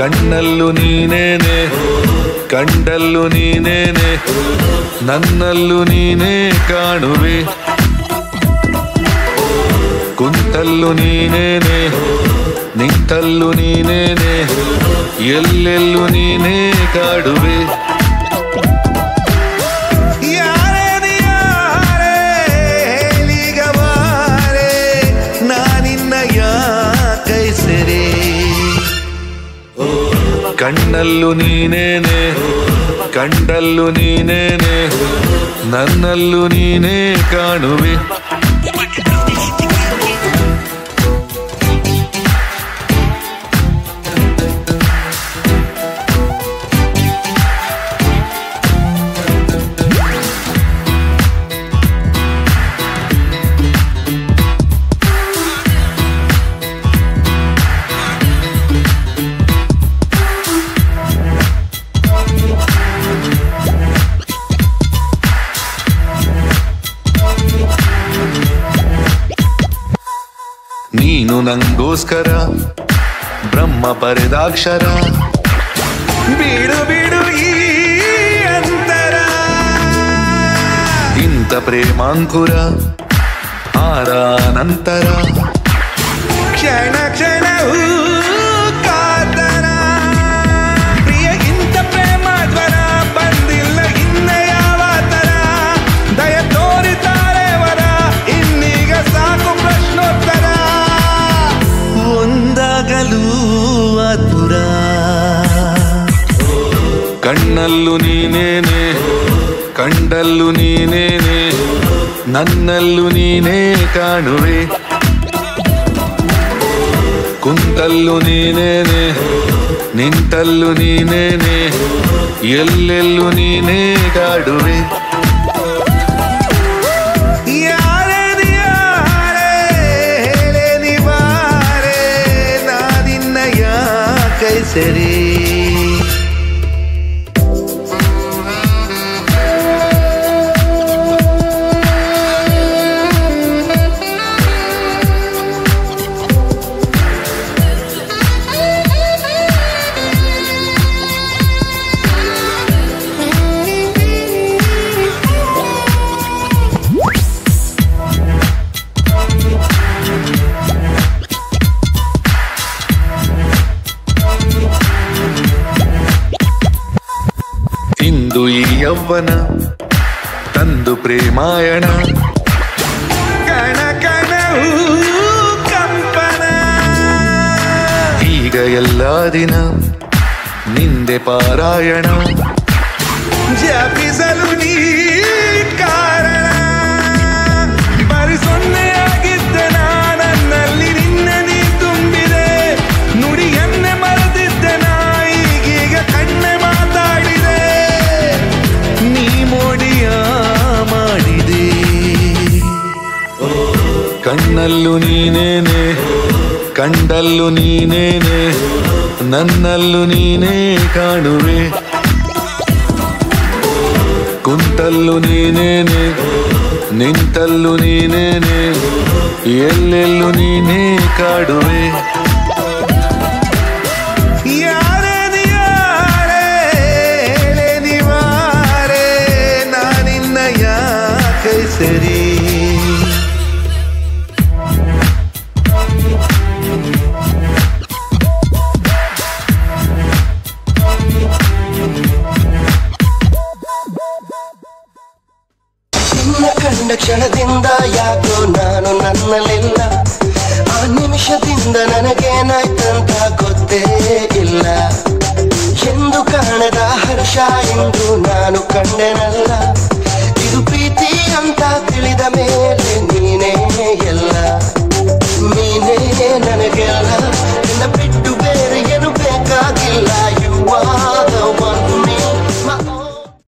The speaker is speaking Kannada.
ಕಣ್ಣಲ್ಲೂ ನೀನೇನೆ ಕಂಡಲ್ಲೂ ನೀನೇನೆ ನನ್ನಲ್ಲೂ ನೀನೇ ಕಾಣುವೆ ಕುಂತಲ್ಲೂ ನೀನೇನೆ ನಿಂತಲ್ಲೂ ನೀನೇನೆ ಎಲ್ಲೆಲ್ಲೂ ನೀನೇ ಕಾಡುವೆ ಕಣ್ಣಲ್ಲೂ ನೀನೇನೆ ಕಂಡಲ್ಲೂ ನೀನೇನೆ ನನ್ನಲ್ಲೂ ನೀನೇ ಕಾಣುವೆ ನೀನು ನಂಗೋಸ್ಕರ ಬ್ರಹ್ಮ ಬರೆದಾಕ್ಷರ ಬಿಡು ಬಿಡು ಈ ಅಂತರ ಇಂಥ ಪ್ರೇಮಾಂಕುರ ಆರ ನಂತರ ಕ್ಷಣ ಕ್ಷಣವೂ ಕಾತರ ಪ್ರಿಯ ಇಂಥ ಪ್ರೇಮ ಜ್ವರ ಬಂದಿಲ್ಲ ಇನ್ನ ಯಾವ ತರ ದಯ ತೋರಿತಾರೆ ವರ ಇನ್ನೀಗ ಸಾಕು ಪ್ರಶ್ನೋತ್ತರ ಒಂದಾಗಲೂ ಆತುರ ಕಣ್ಣಲ್ಲೂ ನೀನೇನೆ ಕಂಡಲ್ಲೂ ನೀನೇನೆ ನನ್ನಲ್ಲೂ ನೀನೇ ಕಾಣುವೆ ಕುಂತಲ್ಲೂ ನೀನೇನೆ ನಿಂತಲ್ಲೂ ನೀನೇನೆ ಎಲ್ಲೆಲ್ಲೂ ನೀನೇ ಕಾಡುವೆ ಸರಿ ಇಂದು ಈ ಯೌವನ ತಂದು ಪ್ರೇಮಾಯಣ ಕಣ ಕಣವೂ ಕಂಪನ ಈಗ ಎಲ್ಲ ದಿನ ನಿಂದೆ ಪಾರಾಯಣ ಜಪಿಸಲು ನೀ ಕಾರಣ ಬರಿ ಸೊನ್ನೆಯಾಗಿದ್ದೆ ನನ್ನಲ್ಲಿ ನಿನ್ನ ನೀ ತುಂಬಿದೆ ನುಡಿಯನ್ನೇ ಮರೆತಿದ್ದೆ ನಾ ಈಗೀಗ ಕಣ್ಣೆ ಮಾತಾಡಿದೆ ಮೋಡಿಯ ಮಾಡಿದೆ ಕಣ್ಣಲ್ಲೂ ನೀನೇನೆ ಕಂಡಲ್ಲೂ ನೀನೇನೆ ನನ್ನಲ್ಲೂ ನೀನೇ ಕಾಣುವೆ ಕುಂತಲ್ಲೂ ನೀನೇನೆ ನಿಂತಲ್ಲೂ ನೀನೇನೆ ಎಲ್ಲೆಲ್ಲೂ ನೀನೇ ಕಾಡುವೆ ಸರಿ ಕಂಡ ಕ್ಷಣದಿಂದ ಯಾಕೋ ನಾನು ನನ್ನಲ್ಲಿಲ್ಲ ಆ ನಿಮಿಷದಿಂದ ನನಗೇನಾಯ್ತಂತ ಗೊತ್ತೇ ಇಲ್ಲ ಎಂದು ಕಾಣದ ಹರ್ಷ ಎಂದು ನಾನು ಕಂಡೆನಲ್ಲ ಇದು ಪ್ರೀತಿ ಅಂತ ತಿಳಿದ ಮೇಲೆ ನೀನೇ ಎಲ್ಲ ನೀನೇ ನನಗೆಲ್ಲ ನಿನ್ನ ಬಿಟ್ಟು ಬೇರೆ ಏನು ಬೇಕಾಗಿಲ್ಲ ಯುವ